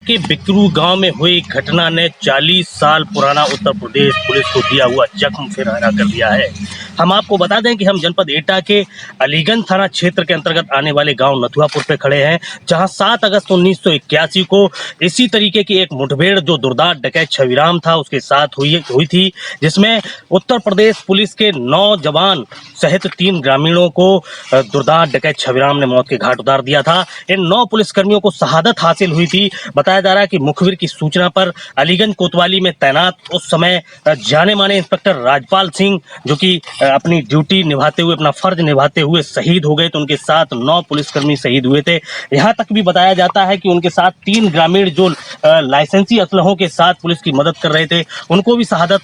के बिकरू गांव में हुई घटना ने 40 साल पुराना उत्तर प्रदेश पुलिस को दिया हुआ जख्म फिर हरा कर दिया है। हम आपको बता दें कि हम जनपद एटा के अलीगंज थाना क्षेत्र के अंतर्गत आने वाले गांव नथुआपुर पे खड़े हैं, जहां 7 अगस्त 1981 को इसी तरीके की एक मुठभेड़ जो दुर्दांत डकैत छविराम था उसके साथ हुई थी, जिसमें उत्तर प्रदेश पुलिस के 9 जवान सहित 3 ग्रामीणों को दुर्दांत डकैत छविराम ने मौत के घाट उतार दिया था। इन 9 पुलिसकर्मियों को शहादत हासिल हुई थी। बताया जा रहा है कि मुखबिर की सूचना पर अलीगंज कोतवाली में तैनात उस समय जाने माने इंस्पेक्टर राजपाल सिंह, जो कि अपनी ड्यूटी निभाते हुए, अपना फर्ज निभाते हुए शहीद हो गए, तो उनके साथ 9 पुलिसकर्मी शहीद हुए थे। यहाँ तक भी बताया जाता है कि उनके साथ 3 ग्रामीण जो लाइसेंसी असलहों के साथ पुलिस की मदद कर रहे थे, उनको भी शहादत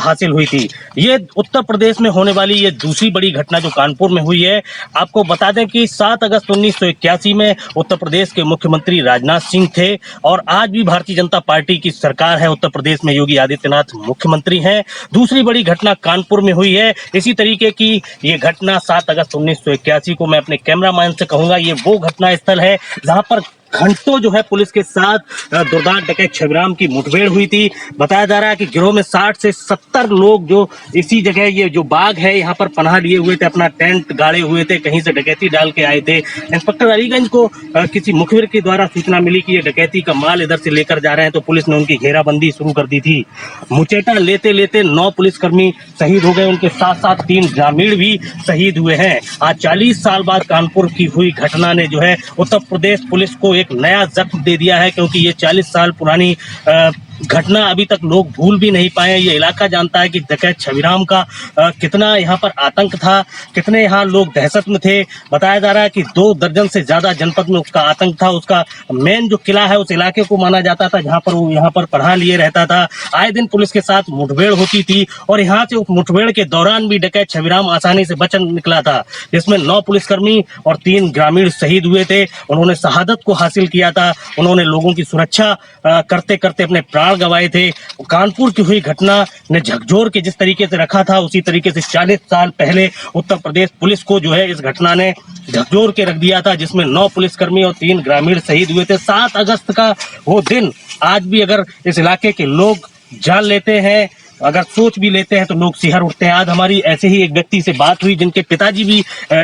हासिल हुई थी। ये उत्तर प्रदेश में होने वाली ये दूसरी बड़ी घटना जो कानपुर में हुई है। आपको बता दें कि 7 अगस्त 1981 में उत्तर प्रदेश के मुख्यमंत्री राजनाथ सिंह थे और आज भी भारतीय जनता पार्टी की सरकार है। उत्तर प्रदेश में योगी आदित्यनाथ मुख्यमंत्री हैं। दूसरी बड़ी घटना कानपुर में हुई है। इसी तरीके की ये घटना 7 अगस्त 1981 को मैं अपने कैमरामैन से कहूंगा, ये वो घटना स्थल है जहां पर घंटों जो है पुलिस के साथ दुर्दांत डकैत छविराम की मुठभेड़ हुई थी। बताया जा रहा है कि गिरोह में 60 से 70 लोग जो इसी जगह, ये जो बाग है यहाँ पर पनाह लिए हुए थे, अपना टेंट गाड़े हुए थे, कहीं से डकैती डाल के आए थे। इंस्पेक्टर अलीगंज को किसी मुखबिर के द्वारा सूचना मिली कि ये डकैती का माल इधर से लेकर जा रहे हैं, तो पुलिस ने उनकी घेराबंदी शुरू कर दी थी। मुचेटा लेते लेते 9 पुलिसकर्मी शहीद हो गए, उनके साथ साथ 3 ग्रामीण भी शहीद हुए हैं। आज 40 साल बाद कानपुर की हुई घटना ने जो है उत्तर प्रदेश पुलिस को एक नया जख्म दे दिया है, क्योंकि ये 40 साल पुरानी घटना अभी तक लोग भूल भी नहीं पाए। ये इलाका जानता है कि डकैत छविराम का कितना यहाँ पर आतंक था, कितने यहाँ लोग दहशत में थे। बताया जा रहा है कि 2 दर्जन से ज्यादा जनपद में उसका आतंक था। उसका मेन जो किला है उस इलाके को माना जाता था जहाँ पर वो यहाँ पर पढ़ा लिए रहता था। आए दिन पुलिस के साथ मुठभेड़ होती थी और यहाँ से उस मुठभेड़ के दौरान भी डकैत छविराम आसानी से बच निकला था, जिसमें 9 पुलिसकर्मी और 3 ग्रामीण शहीद हुए थे। उन्होंने शहादत को हासिल किया था। उन्होंने लोगों की सुरक्षा करते करते अपने प्राण गवाए थे। कानपुर की हुई घटना ने झकझोर के जिस तरीके से रखा था, उसी तरीके से 40 साल पहले उत्तर प्रदेश पुलिस को जो है इस घटना ने झकझोर के रख दिया था, जिसमें 9 पुलिसकर्मी और 3 ग्रामीण शहीद हुए थे। 7 अगस्त का वो दिन आज भी अगर इस इलाके के लोग जान लेते हैं, अगर सोच भी लेते हैं, तो लोग सिहर उठते हैं। आज हमारी ऐसे ही एक व्यक्ति से बात हुई जिनके पिताजी भी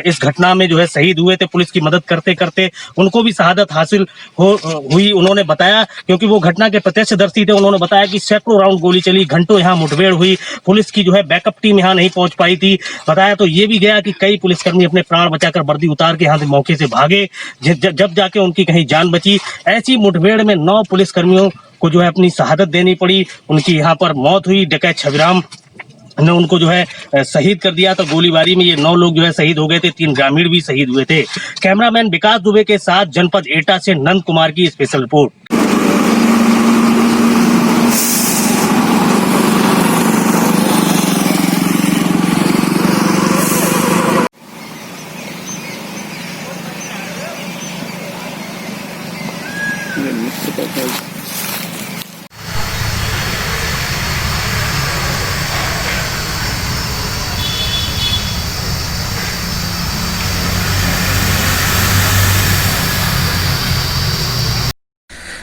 इस घटना में जो है शहीद हुए थे। पुलिस की मदद करते करते उनको भी शहादत हासिल हुई। उन्होंने बताया, क्योंकि वो घटना के प्रत्यक्षदर्शी थे, उन्होंने बताया कि सैकड़ों राउंड गोली चली, घंटों यहाँ मुठभेड़ हुई, पुलिस की जो है बैकअप टीम यहाँ नहीं पहुंच पाई थी। बताया तो ये भी गया कि कई पुलिसकर्मी अपने प्राण बचाकर वर्दी उतार के यहाँ से मौके से भागे, जब जाके उनकी कहीं जान बची। ऐसी मुठभेड़ में 9 पुलिसकर्मियों को जो है अपनी शहादत देनी पड़ी। उनकी यहाँ पर मौत हुई। डकैत छविराम ने उनको जो है शहीद कर दिया। तो गोलीबारी में ये 9 लोग जो है शहीद हो गए थे, 3 ग्रामीण भी शहीद हुए थे। कैमरामैन विकास दुबे के साथ जनपद एटा से नंद कुमार की स्पेशल रिपोर्ट।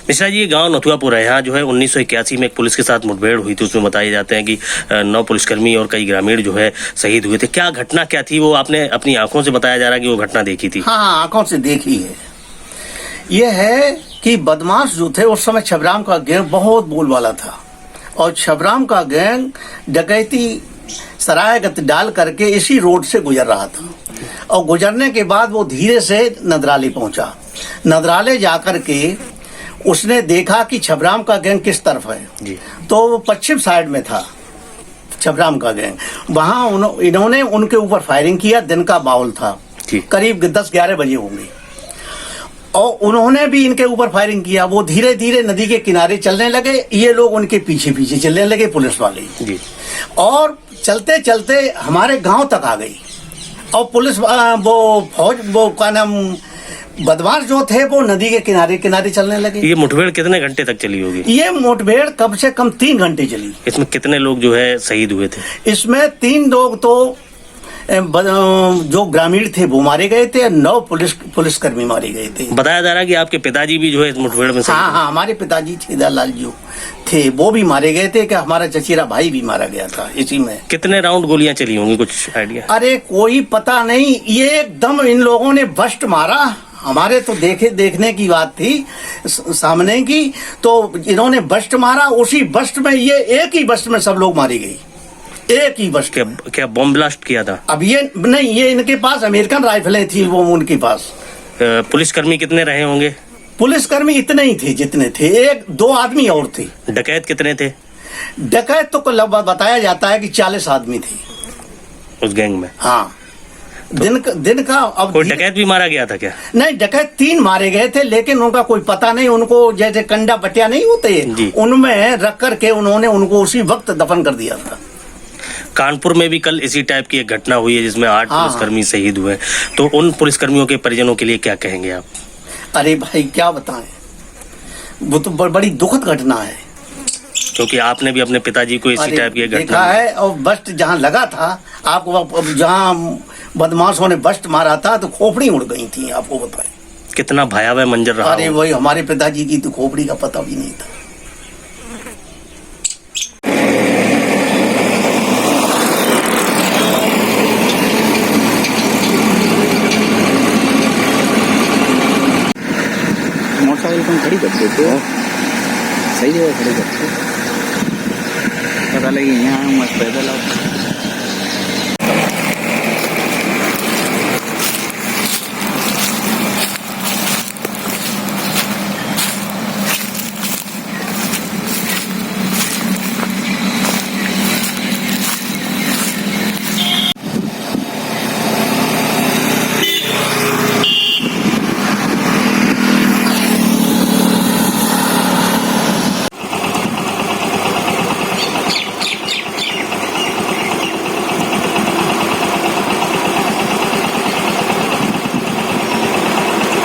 मिश्रा जी, ये गांव नथुआपुर है। यहाँ जो है 1981 में एक पुलिस के साथ मुठभेड़ हुई थी। उसमें बताए जाते हैं कि 9 पुलिसकर्मी और कई ग्रामीण जो है शहीद हुए थे। क्या घटना क्या थी वो आपने अपनी आंखों से, बताया जा रहा है कि वो घटना देखी थी? हाँ, आंखों से देखी है। ये है कि बदमाश जो थे उस समय छबराम का गैंग बहुत बोलबाला था और छबराम का गैंग डकैती सरायगत डाल करके इसी रोड से गुजर रहा था और गुजरने के बाद वो धीरे से नदराले पहुंचा। नदराले जाकर के उसने देखा कि छबराम का गैंग किस तरफ है जी। तो वो पश्चिम साइड में था छबराम का गैंग। वहां इन्होंने उनके ऊपर फायरिंग किया। दिन का माहौल था, करीब 10-11 बजे होंगे, और उन्होंने भी इनके ऊपर फायरिंग किया। वो धीरे धीरे नदी के किनारे चलने लगे, ये लोग उनके पीछे पीछे चलने लगे, पुलिस वाले जी। और चलते चलते हमारे गांव तक आ गई और पुलिस वो का नाम बदमाश जो थे वो नदी के किनारे किनारे चलने लगे। ये मुठभेड़ कितने घंटे तक चली होगी? ये मुठभेड़ कम से कम 3 घंटे चली। इसमें कितने लोग जो है शहीद हुए थे? इसमें 3 लोग तो जो ग्रामीण थे वो मारे गए थे, 9 पुलिसकर्मी मारे गए थे। बताया जा रहा है कि आपके पिताजी भी जो है इस मुठभेड़ में हाँ हाँ, हमारे पिताजी छेदार लाल जो थे वो भी मारे गए थे, कि हमारा चचेरा भाई भी मारा गया था इसी में। कितने राउंड गोलियां चली होंगी, कुछ आइडिया? अरे कोई पता नहीं, ये एकदम इन लोगों ने बस्ट मारा, हमारे तो देखने की बात थी सामने की, तो इन्होंने बस्ट मारा, उसी बस्ट में ये एक ही बस्ट में सब लोग मारी गई, एक ही बस्ट। क्या बॉम्ब ब्लास्ट किया था? अब ये नहीं, ये इनके पास अमेरिकन राइफलें थी वो उनके पास। पुलिसकर्मी कितने रहे होंगे? पुलिसकर्मी इतने ही थे जितने थे, 1-2 आदमी और थे। डकैत कितने थे? डकैत तो लगभग बताया जाता है कि 40 आदमी थे उस गैंग में। हाँ, दिन का। अब कोई डकैत भी मारा गया था क्या? नहीं, डकैत 3 मारे गए थे, लेकिन उनका कोई पता नहीं, उनको जैसे कंडा पटिया नहीं होते, उनमें रख करके उन्होंने उनको उसी वक्त दफन कर दिया था। कानपुर में भी कल इसी टाइप की एक घटना हुई है जिसमें 8 पुलिसकर्मी शहीद हुए, तो उन पुलिसकर्मियों के परिजनों के लिए क्या कहेंगे आप? अरे भाई क्या बताएं, वो तो बड़ी दुखद घटना है, क्योंकि आपने भी अपने पिताजी को इसी टाइप की घटना देखा है। और बस्ट जहाँ लगा था, आपको जहाँ बदमाशों ने बस्ट मारा था तो खोपड़ी उड़ गई थी, आपको बताएं कितना भयावह मंजर रहा। अरे वही हमारे पिताजी की तो खोपड़ी का पता भी नहीं था। मोटरसाइकिल तुम खड़ी कर देते हो, सही जगह खड़ी करते हो, पता लगी यहाँ मस्त पैदल